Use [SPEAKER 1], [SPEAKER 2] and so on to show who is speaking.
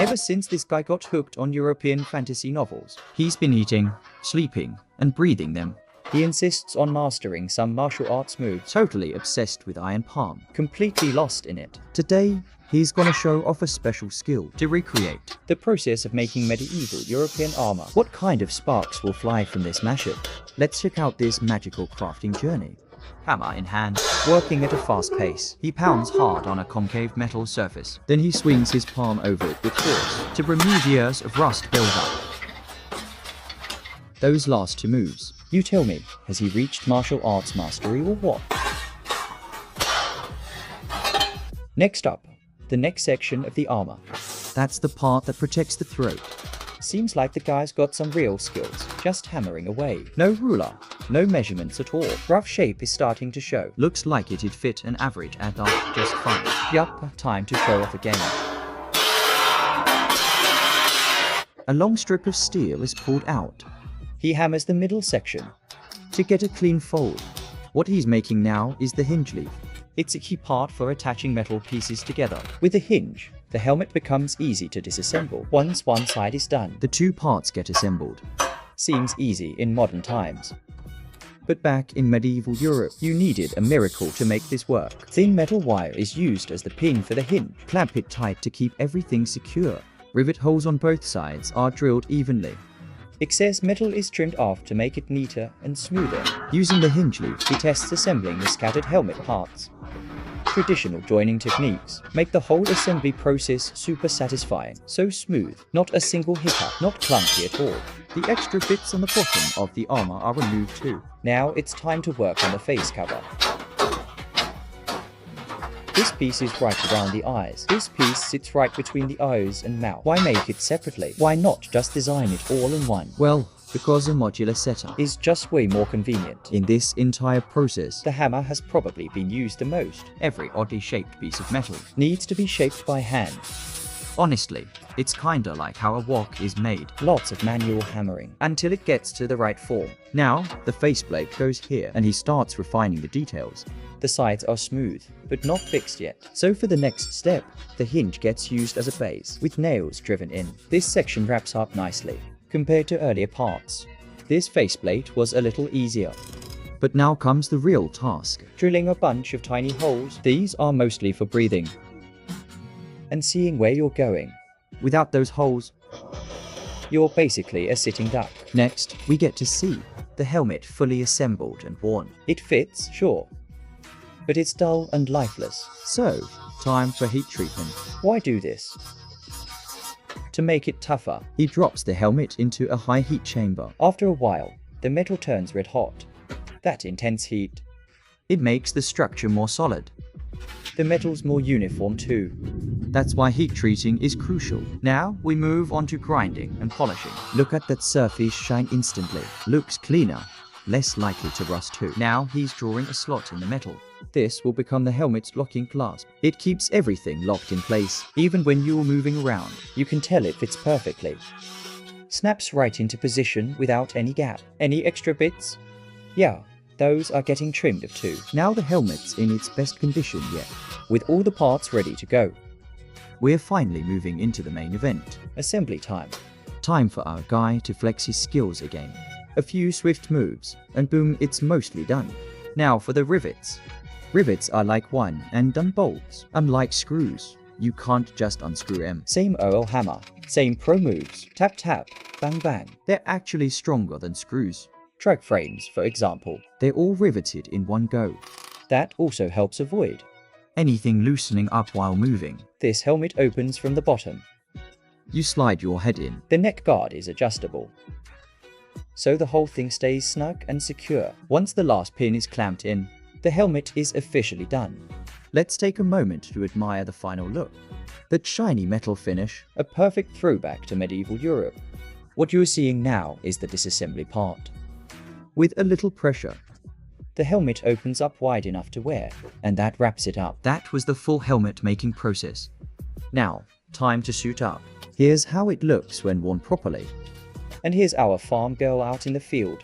[SPEAKER 1] Ever since this guy got hooked on European fantasy novels, he's been eating, sleeping, and breathing them. He insists on mastering some martial arts move, totally obsessed with iron palm, completely lost in it. Today, he's gonna show off a special skill to recreate the process of making medieval European armor. What kind of sparks will fly from this mashup? Let's check out this magical crafting journey. Hammer in hand, working at a fast pace, he pounds hard on a concave metal surface. Then he swings his palm over it with force to remove years of rust buildup. Those last two moves, you tell me, has he reached martial arts mastery or what? Next up, the next section of the armor. That's the part that protects the throat. Seems like the guy's got some real skills, just hammering away. No ruler, no measurements at all. Rough shape is starting to show. Looks like it'd fit an average adult just fine. Yup, time to show off again. A long strip of steel is pulled out. He hammers the middle section to get a clean fold. What he's making now is the hinge leaf. It's a key part for attaching metal pieces together. With a hinge, the helmet becomes easy to disassemble. Once one side is done, the two parts get assembled. Seems easy in modern times. But back in medieval Europe, you needed a miracle to make this work. Thin metal wire is used as the pin for the hinge. Clamp it tight to keep everything secure. Rivet holes on both sides are drilled evenly. Excess metal is trimmed off to make it neater and smoother. Using the hinge leaf, he tests assembling the scattered helmet parts. Traditional joining techniques make the whole assembly process super satisfying. So smooth, not a single hiccup, not clunky at all. The extra bits on the bottom of the armor are removed too. Now it's time to work on the face cover. This piece is right around the eyes. This piece sits right between the eyes and mouth. Why make it separately? Why not just design it all in one? Well, because a modular setup is just way more convenient. In this entire process, the hammer has probably been used the most. Every oddly shaped piece of metal needs to be shaped by hand. Honestly, it's kinda like how a wok is made. Lots of manual hammering until it gets to the right form. Now, the faceplate goes here and he starts refining the details. The sides are smooth, but not fixed yet. So for the next step, the hinge gets used as a base, with nails driven in. This section wraps up nicely, compared to earlier parts. This faceplate was a little easier. But now comes the real task. Drilling a bunch of tiny holes. These are mostly for breathing and seeing where you're going. Without those holes, you're basically a sitting duck. Next, we get to see the helmet fully assembled and worn. It fits, sure, but it's dull and lifeless. So, time for heat treatment. Why do this? To make it tougher, he drops the helmet into a high heat chamber. After a while, the metal turns red hot. That intense heat, it makes the structure more solid. The metal's more uniform too. That's why heat treating is crucial. Now we move on to grinding and polishing. Look at that surface shine instantly. Looks cleaner, less likely to rust too. Now he's drawing a slot in the metal. This will become the helmet's locking clasp. It keeps everything locked in place. Even when you're moving around, you can tell it fits perfectly. Snaps right into position without any gap. Any extra bits? Yeah, those are getting trimmed of too. Now the helmet's in its best condition yet, with all the parts ready to go. We're finally moving into the main event. Assembly time. Time for our guy to flex his skills again. A few swift moves, and boom, it's mostly done. Now for the rivets. Rivets are like one and done bolts. Unlike screws, you can't just unscrew them. Same oil hammer, same pro moves. Tap tap, bang bang. They're actually stronger than screws. Truck frames, for example, they're all riveted in one go. That also helps avoid anything loosening up while moving. This helmet opens from the bottom. You slide your head in. The neck guard is adjustable, so the whole thing stays snug and secure. Once the last pin is clamped in, the helmet is officially done. Let's take a moment to admire the final look. That shiny metal finish, a perfect throwback to medieval Europe. What you're seeing now is the disassembly part. With a little pressure, the helmet opens up wide enough to wear, and that wraps it up. That was the full helmet making process. Now, time to suit up. Here's how it looks when worn properly. And here's our farm girl out in the field,